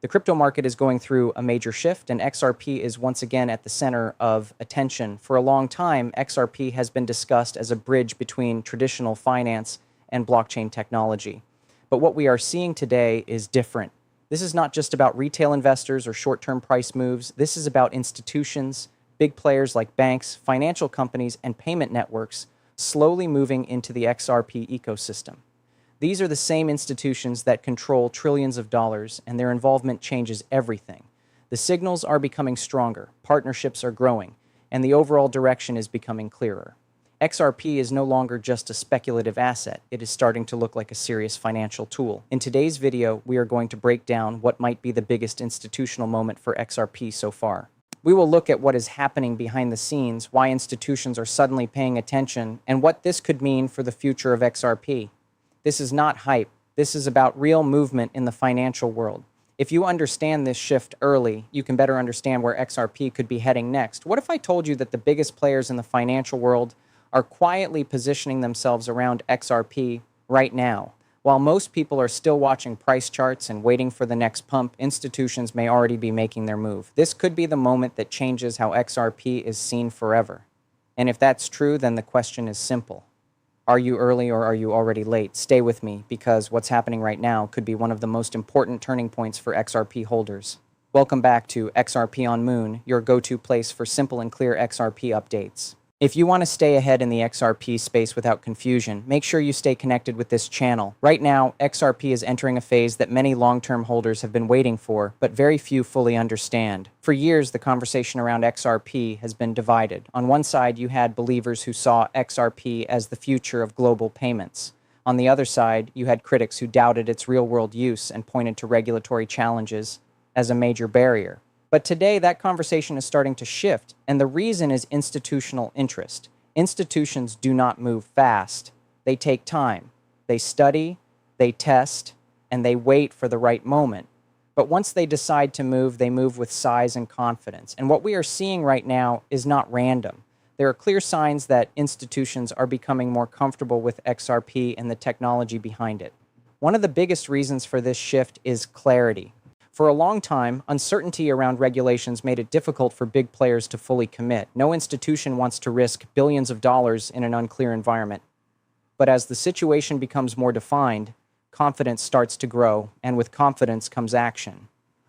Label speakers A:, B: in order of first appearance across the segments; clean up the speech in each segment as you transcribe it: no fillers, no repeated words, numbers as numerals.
A: The crypto market is going through a major shift, and XRP is once again at the center of attention. For a long time, XRP has been discussed as a bridge between traditional finance and blockchain technology. But what we are seeing today is different. This is not just about retail investors or short-term price moves. This is about institutions, big players like banks, financial companies, and payment networks slowly moving into the XRP ecosystem. These are the same institutions that control trillions of dollars, and their involvement changes everything. The signals are becoming stronger, partnerships are growing, and the overall direction is becoming clearer. XRP is no longer just a speculative asset. It is starting to look like a serious financial tool. In today's video, we are going to break down what might be the biggest institutional moment for XRP so far. We will look at what is happening behind the scenes, why institutions are suddenly paying attention, and what this could mean for the future of XRP. This is not hype. This is about real movement in the financial world. If you understand this shift early, you can better understand where XRP could be heading next. What if I told you that the biggest players in the financial world are quietly positioning themselves around XRP right now? While most people are still watching price charts and waiting for the next pump, institutions may already be making their move. This could be the moment that changes how XRP is seen forever. And if that's true, then the question is simple. Are you early or are you already late? Stay with me, because what's happening right now could be one of the most important turning points for XRP holders. Welcome back to XRP On Moon, your go-to place for simple and clear XRP updates. If you want to stay ahead in the XRP space without confusion, make sure you stay connected with this channel. Right now, XRP is entering a phase that many long-term holders have been waiting for, but very few fully understand. For years, the conversation around XRP has been divided. On one side, you had believers who saw XRP as the future of global payments. On the other side, you had critics who doubted its real-world use and pointed to regulatory challenges as a major barrier. But today, that conversation is starting to shift, and the reason is institutional interest. Institutions do not move fast. They take time. They study, they test, and they wait for the right moment. But once they decide to move, they move with size and confidence. And what we are seeing right now is not random. There are clear signs that institutions are becoming more comfortable with XRP and the technology behind it. One of the biggest reasons for this shift is clarity. For a long time, uncertainty around regulations made it difficult for big players to fully commit. No institution wants to risk billions of dollars in an unclear environment. But as the situation becomes more defined, confidence starts to grow, and with confidence comes action.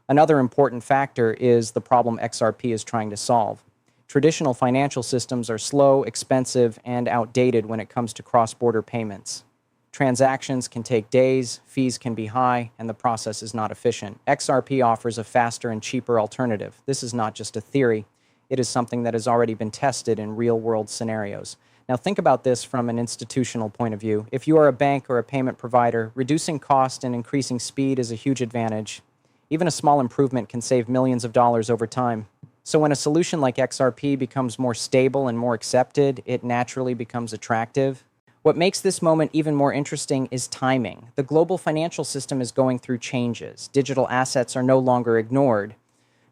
A: Another important factor is the problem XRP is trying to solve. Traditional financial systems are slow, expensive, and outdated when it comes to cross-border payments. Transactions can take days, fees can be high, and the process is not efficient. XRP offers a faster and cheaper alternative. This is not just a theory. It is something that has already been tested in real-world scenarios. Now think about this from an institutional point of view. If you are a bank or a payment provider, reducing cost and increasing speed is a huge advantage. Even a small improvement can save millions of dollars over time. So when a solution like XRP becomes more stable and more accepted, it naturally becomes attractive. What makes this moment even more interesting is timing. The global financial system is going through changes. Digital assets are no longer ignored.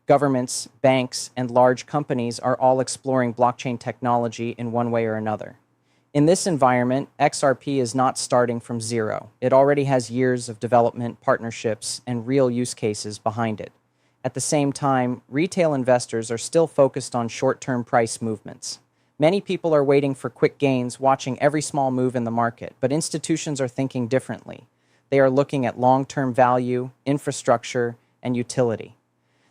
A: Governments, banks, and large companies are all exploring blockchain technology in one way or another. In this environment, XRP is not starting from zero. It already has years of development, partnerships, and real use cases behind it. At the same time, retail investors are still focused on short-term price movements. Many people are waiting for quick gains, watching every small move in the market, but institutions are thinking differently. They are looking at long-term value, infrastructure, and utility.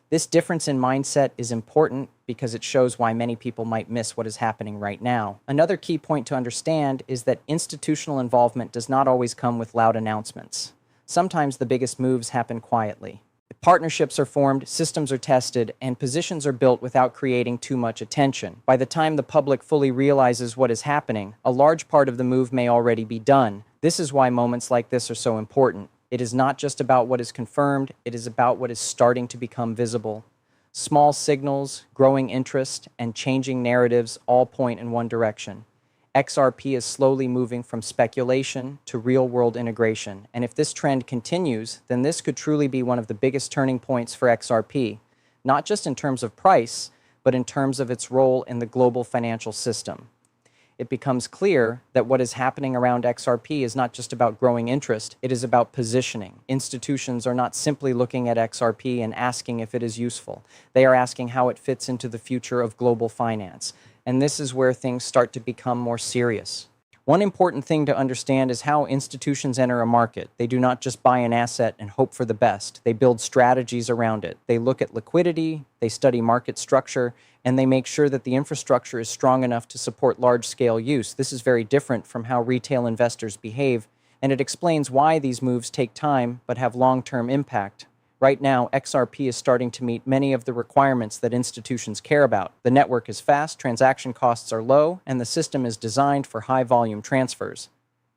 A: This difference in mindset is important because it shows why many people might miss what is happening right now. Another key point to understand is that institutional involvement does not always come with loud announcements. Sometimes the biggest moves happen quietly. Partnerships are formed, systems are tested, and positions are built without creating too much attention. By the time the public fully realizes what is happening, a large part of the move may already be done. This is why moments like this are so important. It is not just about what is confirmed, it is about what is starting to become visible. Small signals, growing interest, and changing narratives all point in one direction. XRP is slowly moving from speculation to real-world integration, and if this trend continues, then this could truly be one of the biggest turning points for XRP, not just in terms of price, but in terms of its role in the global financial system. it becomes clear that what is happening around XRP is not just about growing interest, it is about positioning. Institutions are not simply looking at XRP and asking if it is useful. They are asking how it fits into the future of global finance. And this is where things start to become more serious. One important thing to understand is how institutions enter a market. They do not just buy an asset and hope for the best. They build strategies around it. They look at liquidity, they study market structure, and they make sure that the infrastructure is strong enough to support large-scale use. This is very different from how retail investors behave, and it explains why these moves take time but have long-term impact. Right now, XRP is starting to meet many of the requirements that institutions care about. The network is fast, transaction costs are low, and the system is designed for high-volume transfers.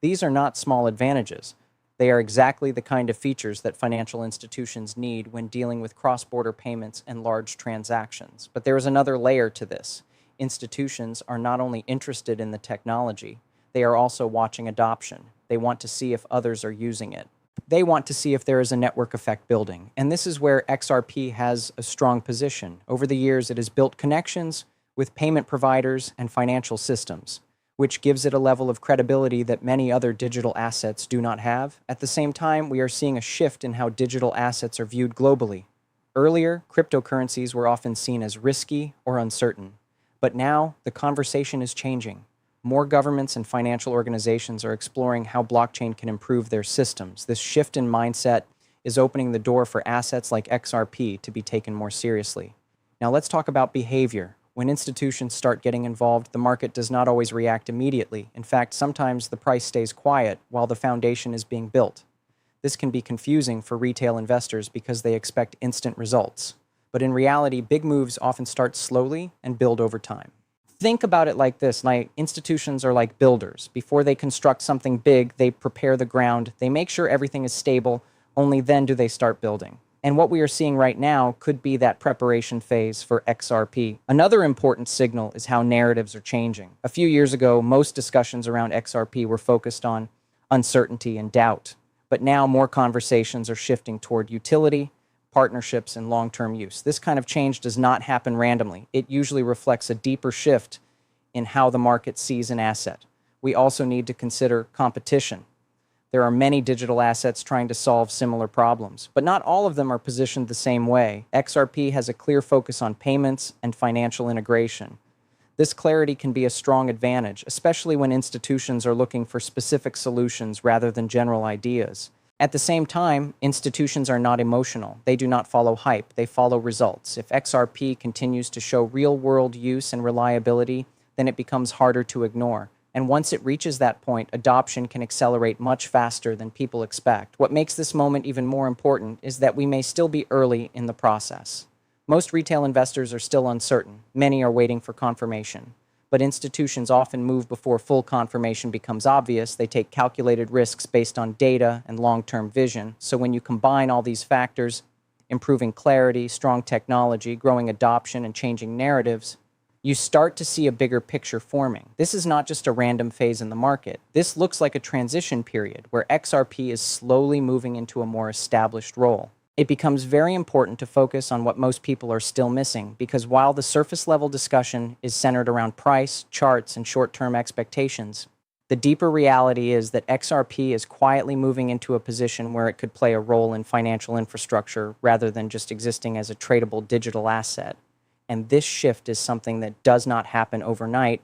A: These are not small advantages. They are exactly the kind of features that financial institutions need when dealing with cross-border payments and large transactions. But there is another layer to this. Institutions are not only interested in the technology, they are also watching adoption. They want to see if others are using it. They want to see if there is a network effect building, and this is where XRP has a strong position. Over the years, it has built connections with payment providers and financial systems, which gives it a level of credibility that many other digital assets do not have. At the same time, we are seeing a shift in how digital assets are viewed globally. Earlier, cryptocurrencies were often seen as risky or uncertain, but now the conversation is changing. More governments and financial organizations are exploring how blockchain can improve their systems. This shift in mindset is opening the door for assets like XRP to be taken more seriously. Now let's talk about behavior. When institutions start getting involved, the market does not always react immediately. In fact, sometimes the price stays quiet while the foundation is being built. This can be confusing for retail investors because they expect instant results. But in reality, big moves often start slowly and build over time. Think about it like this. Institutions are like builders. Before they construct something big, they prepare the ground, they make sure everything is stable, only then do they start building. And what we are seeing right now could be that preparation phase for XRP. Another important signal is how narratives are changing. A few years ago, most discussions around XRP were focused on uncertainty and doubt. But now more conversations are shifting toward utility, partnerships, and long-term use. This kind of change does not happen randomly. It usually reflects a deeper shift in how the market sees an asset. We also need to consider competition. There are many digital assets trying to solve similar problems, but not all of them are positioned the same way. XRP has a clear focus on payments and financial integration. This clarity can be a strong advantage, especially when institutions are looking for specific solutions rather than general ideas. At the same time, institutions are not emotional. They do not follow hype. They follow results. If XRP continues to show real-world use and reliability, then it becomes harder to ignore. And once it reaches that point, adoption can accelerate much faster than people expect. What makes this moment even more important is that we may still be early in the process. Most retail investors are still uncertain. Many are waiting for confirmation. But institutions often move before full confirmation becomes obvious. They take calculated risks based on data and long-term vision. So when you combine all these factors, improving clarity, strong technology, growing adoption, and changing narratives, you start to see a bigger picture forming. This is not just a random phase in the market. This looks like a transition period where XRP is slowly moving into a more established role. It becomes very important to focus on what most people are still missing, because while the surface-level discussion is centered around price, charts, and short-term expectations, the deeper reality is that XRP is quietly moving into a position where it could play a role in financial infrastructure rather than just existing as a tradable digital asset. And this shift is something that does not happen overnight,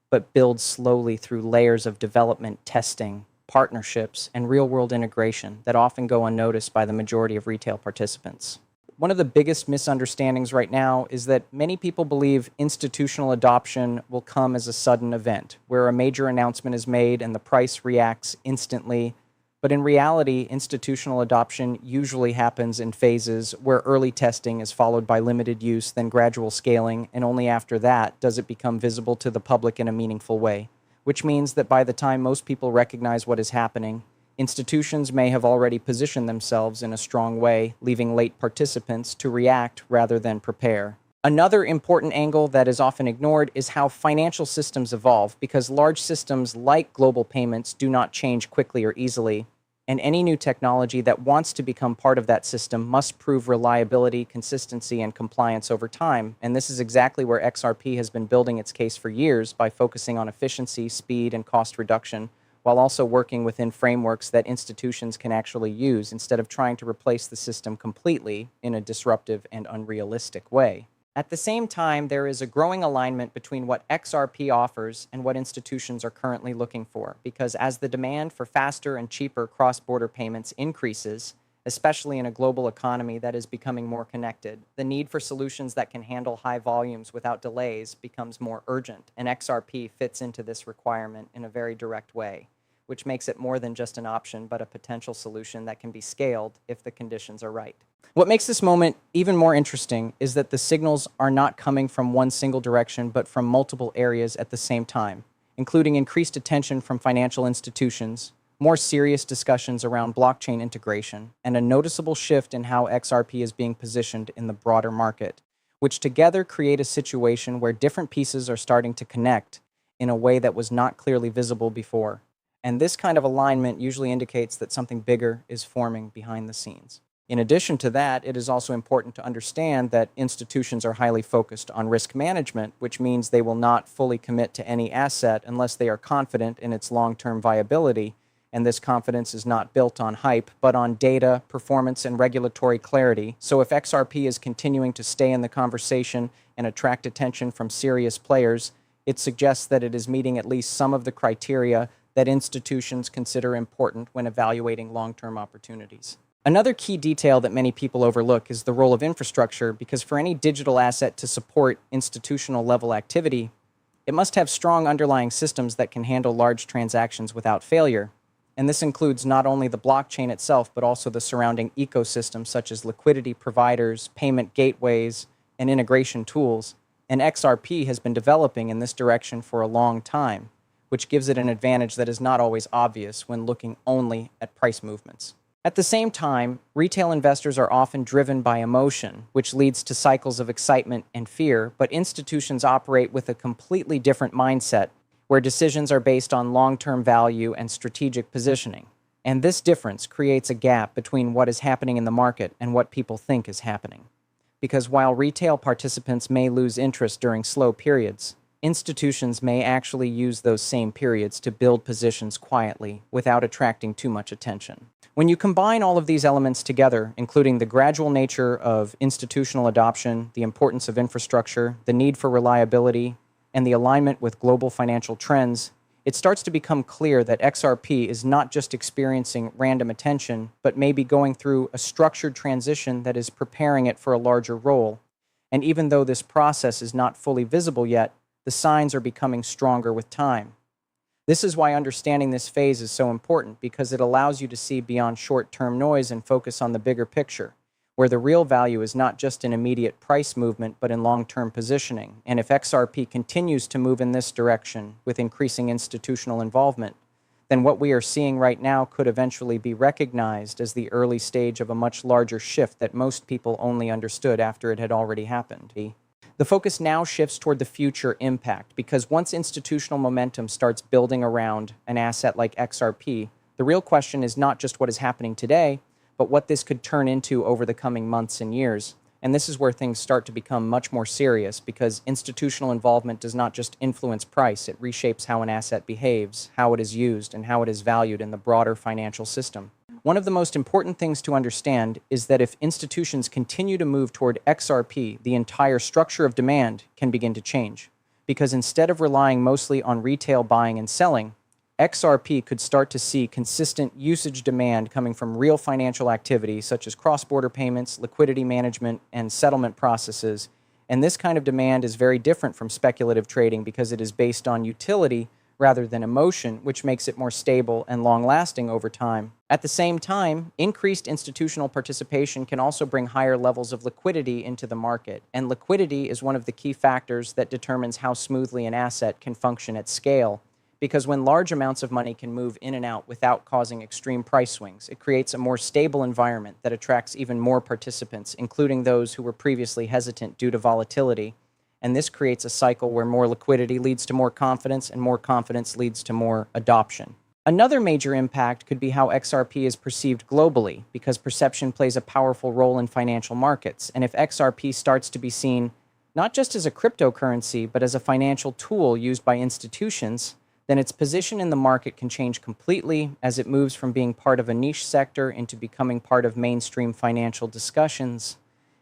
A: but builds slowly through layers of development, testing, partnerships, and real-world integration that often go unnoticed by the majority of retail participants. One of the biggest misunderstandings right now is that many people believe institutional adoption will come as a sudden event, where a major announcement is made and the price reacts instantly. But in reality, institutional adoption usually happens in phases where early testing is followed by limited use, then gradual scaling, and only after that does it become visible to the public in a meaningful way. Which means that by the time most people recognize what is happening, institutions may have already positioned themselves in a strong way, leaving late participants to react rather than prepare. Another important angle that is often ignored is how financial systems evolve, because large systems like global payments do not change quickly or easily. And any new technology that wants to become part of that system must prove reliability, consistency, and compliance over time. And this is exactly where XRP has been building its case for years by focusing on efficiency, speed, and cost reduction, while also working within frameworks that institutions can actually use instead of trying to replace the system completely in a disruptive and unrealistic way. At the same time, there is a growing alignment between what XRP offers and what institutions are currently looking for, because as the demand for faster and cheaper cross-border payments increases, especially in a global economy that is becoming more connected, the need for solutions that can handle high volumes without delays becomes more urgent, and XRP fits into this requirement in a very direct way, which makes it more than just an option, but a potential solution that can be scaled if the conditions are right. What makes this moment even more interesting is that the signals are not coming from one single direction, but from multiple areas at the same time, including increased attention from financial institutions, more serious discussions around blockchain integration, and a noticeable shift in how XRP is being positioned in the broader market, which together create a situation where different pieces are starting to connect in a way that was not clearly visible before. And this kind of alignment usually indicates that something bigger is forming behind the scenes. In addition to that, it is also important to understand that institutions are highly focused on risk management, which means they will not fully commit to any asset unless they are confident in its long-term viability, and this confidence is not built on hype, but on data, performance, and regulatory clarity. So if XRP is continuing to stay in the conversation and attract attention from serious players, it suggests that it is meeting at least some of the criteria that institutions consider important when evaluating long-term opportunities. Another key detail that many people overlook is the role of infrastructure, because for any digital asset to support institutional level activity, it must have strong underlying systems that can handle large transactions without failure. And this includes not only the blockchain itself, but also the surrounding ecosystem, such as liquidity providers, payment gateways, and integration tools. And XRP has been developing in this direction for a long time, which gives it an advantage that is not always obvious when looking only at price movements. At the same time, retail investors are often driven by emotion, which leads to cycles of excitement and fear, but institutions operate with a completely different mindset, where decisions are based on long-term value and strategic positioning. And this difference creates a gap between what is happening in the market and what people think is happening. Because while retail participants may lose interest during slow periods, institutions may actually use those same periods to build positions quietly without attracting too much attention. When you combine all of these elements together, including the gradual nature of institutional adoption, the importance of infrastructure, the need for reliability, and the alignment with global financial trends, it starts to become clear that XRP is not just experiencing random attention, but maybe going through a structured transition that is preparing it for a larger role. And even though this process is not fully visible yet, the signs are becoming stronger with time. This is why understanding this phase is so important, because it allows you to see beyond short-term noise and focus on the bigger picture, where the real value is not just in immediate price movement, but in long-term positioning. And if XRP continues to move in this direction with increasing institutional involvement, then what we are seeing right now could eventually be recognized as the early stage of a much larger shift that most people only understood after it had already happened. The focus now shifts toward the future impact, because once institutional momentum starts building around an asset like XRP, the real question is not just what is happening today, but what this could turn into over the coming months and years. And this is where things start to become much more serious, because institutional involvement does not just influence price, it reshapes how an asset behaves, how it is used, and how it is valued in the broader financial system. One of the most important things to understand is that if institutions continue to move toward XRP, the entire structure of demand can begin to change. Because instead of relying mostly on retail buying and selling, XRP could start to see consistent usage demand coming from real financial activity, such as cross-border payments, liquidity management, and settlement processes. And this kind of demand is very different from speculative trading, because it is based on utility rather than emotion, which makes it more stable and long-lasting over time. At the same time, increased institutional participation can also bring higher levels of liquidity into the market, and liquidity is one of the key factors that determines how smoothly an asset can function at scale, because when large amounts of money can move in and out without causing extreme price swings, it creates a more stable environment that attracts even more participants, including those who were previously hesitant due to volatility. And this creates a cycle where more liquidity leads to more confidence, and more confidence leads to more adoption. Another major impact could be how XRP is perceived globally, because perception plays a powerful role in financial markets. And if XRP starts to be seen not just as a cryptocurrency, but as a financial tool used by institutions, then its position in the market can change completely as it moves from being part of a niche sector into becoming part of mainstream financial discussions.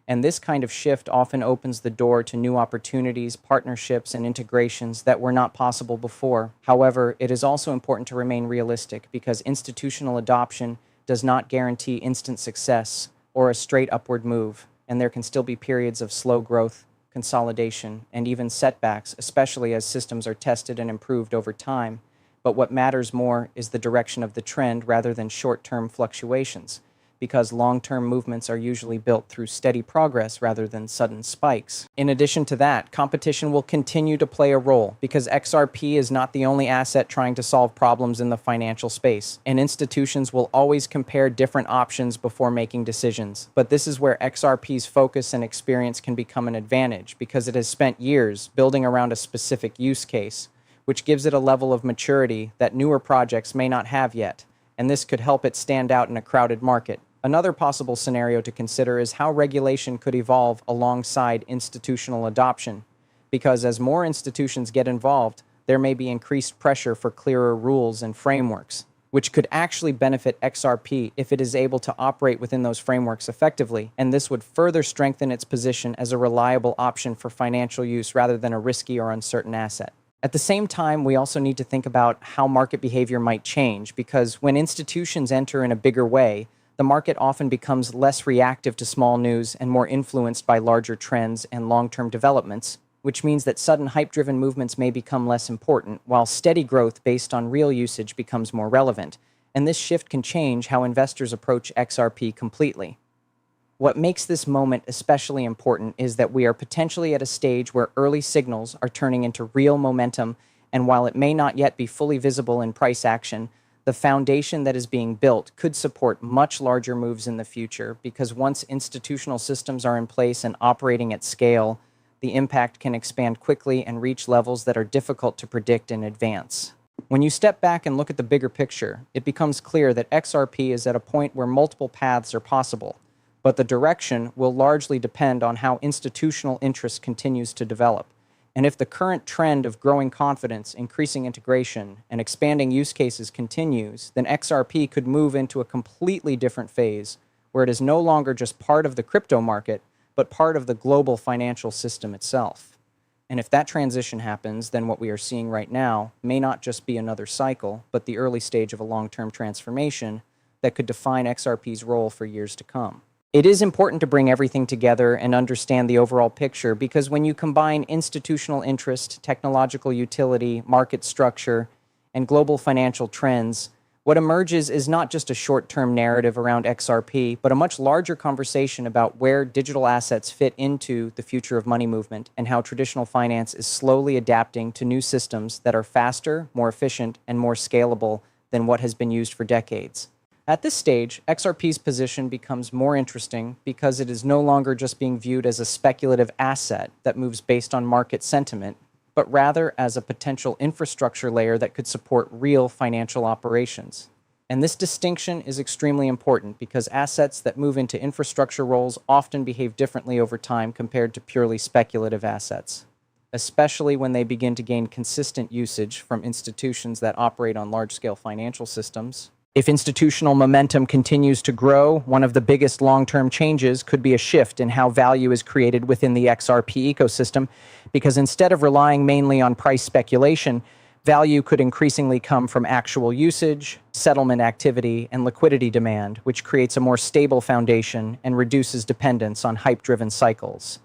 A: And this kind of shift often opens the door to new opportunities, partnerships, and integrations that were not possible before. However, it is also important to remain realistic because institutional adoption does not guarantee instant success or a straight upward move, and there can still be periods of slow growth, consolidation, and even setbacks, especially as systems are tested and improved over time. But what matters more is the direction of the trend rather than short-term fluctuations, because long-term movements are usually built through steady progress rather than sudden spikes. In addition to that, competition will continue to play a role because XRP is not the only asset trying to solve problems in the financial space, and institutions will always compare different options before making decisions. But this is where XRP's focus and experience can become an advantage because it has spent years building around a specific use case, which gives it a level of maturity that newer projects may not have yet, and this could help it stand out in a crowded market. Another possible scenario to consider is how regulation could evolve alongside institutional adoption, because as more institutions get involved, there may be increased pressure for clearer rules and frameworks, which could actually benefit XRP if it is able to operate within those frameworks effectively, and this would further strengthen its position as a reliable option for financial use rather than a risky or uncertain asset. At the same time, we also need to think about how market behavior might change, because when institutions enter in a bigger way, the market often becomes less reactive to small news and more influenced by larger trends and long-term developments, which means that sudden hype-driven movements may become less important, while steady growth based on real usage becomes more relevant. And this shift can change how investors approach XRP completely. What makes this moment especially important is that we are potentially at a stage where early signals are turning into real momentum, and while it may not yet be fully visible in price action, the foundation that is being built could support much larger moves in the future, because once institutional systems are in place and operating at scale, the impact can expand quickly and reach levels that are difficult to predict in advance. When you step back and look at the bigger picture, it becomes clear that XRP is at a point where multiple paths are possible, but the direction will largely depend on how institutional interest continues to develop. And if the current trend of growing confidence, increasing integration, and expanding use cases continues, then XRP could move into a completely different phase, where it is no longer just part of the crypto market, but part of the global financial system itself. And if that transition happens, then what we are seeing right now may not just be another cycle, but the early stage of a long-term transformation that could define XRP's role for years to come. It is important to bring everything together and understand the overall picture, because when you combine institutional interest, technological utility, market structure, and global financial trends, what emerges is not just a short-term narrative around XRP, but a much larger conversation about where digital assets fit into the future of money movement and how traditional finance is slowly adapting to new systems that are faster, more efficient, and more scalable than what has been used for decades. At this stage, XRP's position becomes more interesting because it is no longer just being viewed as a speculative asset that moves based on market sentiment, but rather as a potential infrastructure layer that could support real financial operations. And this distinction is extremely important because assets that move into infrastructure roles often behave differently over time compared to purely speculative assets, especially when they begin to gain consistent usage from institutions that operate on large-scale financial systems. If institutional momentum continues to grow, one of the biggest long-term changes could be a shift in how value is created within the XRP ecosystem, because instead of relying mainly on price speculation, value could increasingly come from actual usage, settlement activity, and liquidity demand, which creates a more stable foundation and reduces dependence on hype-driven cycles.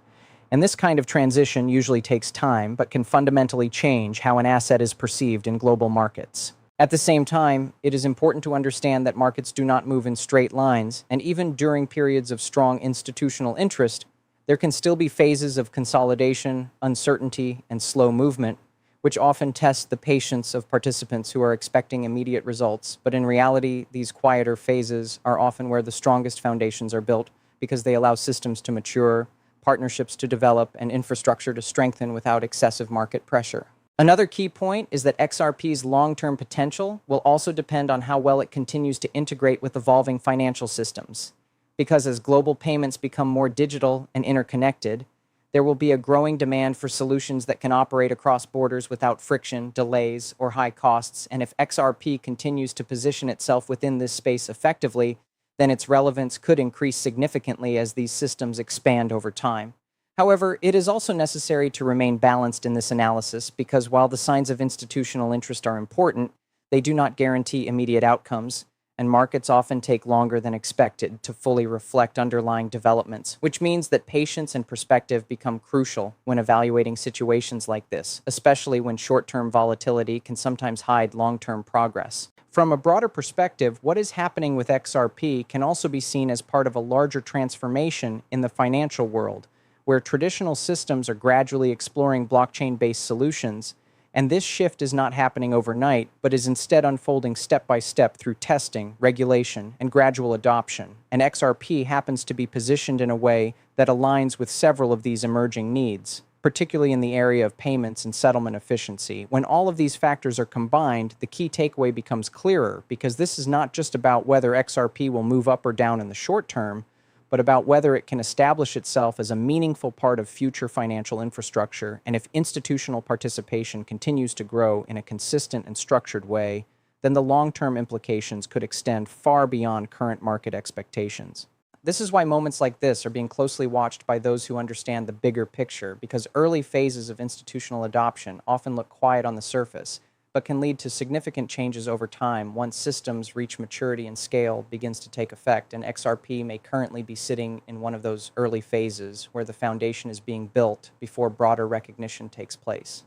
A: And this kind of transition usually takes time, but can fundamentally change how an asset is perceived in global markets. At the same time, it is important to understand that markets do not move in straight lines, and even during periods of strong institutional interest, there can still be phases of consolidation, uncertainty, and slow movement, which often test the patience of participants who are expecting immediate results. But in reality, these quieter phases are often where the strongest foundations are built, because they allow systems to mature, partnerships to develop, and infrastructure to strengthen without excessive market pressure. Another key point is that XRP's long-term potential will also depend on how well it continues to integrate with evolving financial systems. Because as global payments become more digital and interconnected, there will be a growing demand for solutions that can operate across borders without friction, delays, or high costs. And if XRP continues to position itself within this space effectively, then its relevance could increase significantly as these systems expand over time. However, it is also necessary to remain balanced in this analysis because while the signs of institutional interest are important, they do not guarantee immediate outcomes, and markets often take longer than expected to fully reflect underlying developments, which means that patience and perspective become crucial when evaluating situations like this, especially when short-term volatility can sometimes hide long-term progress. From a broader perspective, what is happening with XRP can also be seen as part of a larger transformation in the financial world, where traditional systems are gradually exploring blockchain-based solutions, and this shift is not happening overnight, but is instead unfolding step by step through testing, regulation, and gradual adoption. And XRP happens to be positioned in a way that aligns with several of these emerging needs, particularly in the area of payments and settlement efficiency. When all of these factors are combined, the key takeaway becomes clearer, because this is not just about whether XRP will move up or down in the short term, but about whether it can establish itself as a meaningful part of future financial infrastructure, and if institutional participation continues to grow in a consistent and structured way, then the long-term implications could extend far beyond current market expectations. This is why moments like this are being closely watched by those who understand the bigger picture, because early phases of institutional adoption often look quiet on the surface, but can lead to significant changes over time once systems reach maturity and scale begins to take effect, and XRP may currently be sitting in one of those early phases where the foundation is being built before broader recognition takes place.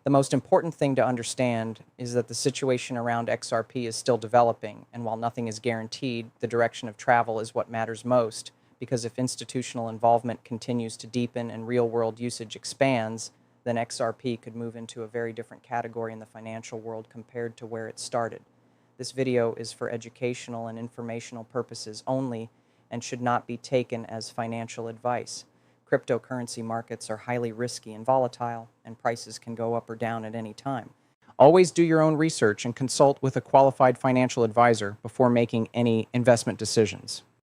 A: The most important thing to understand is that the situation around XRP is still developing, and while nothing is guaranteed, the direction of travel is what matters most, because if institutional involvement continues to deepen and real-world usage expands, then XRP could move into a very different category in the financial world compared to where it started. This video is for educational and informational purposes only and should not be taken as financial advice. Cryptocurrency markets are highly risky and volatile, and prices can go up or down at any time. Always do your own research and consult with a qualified financial advisor before making any investment decisions.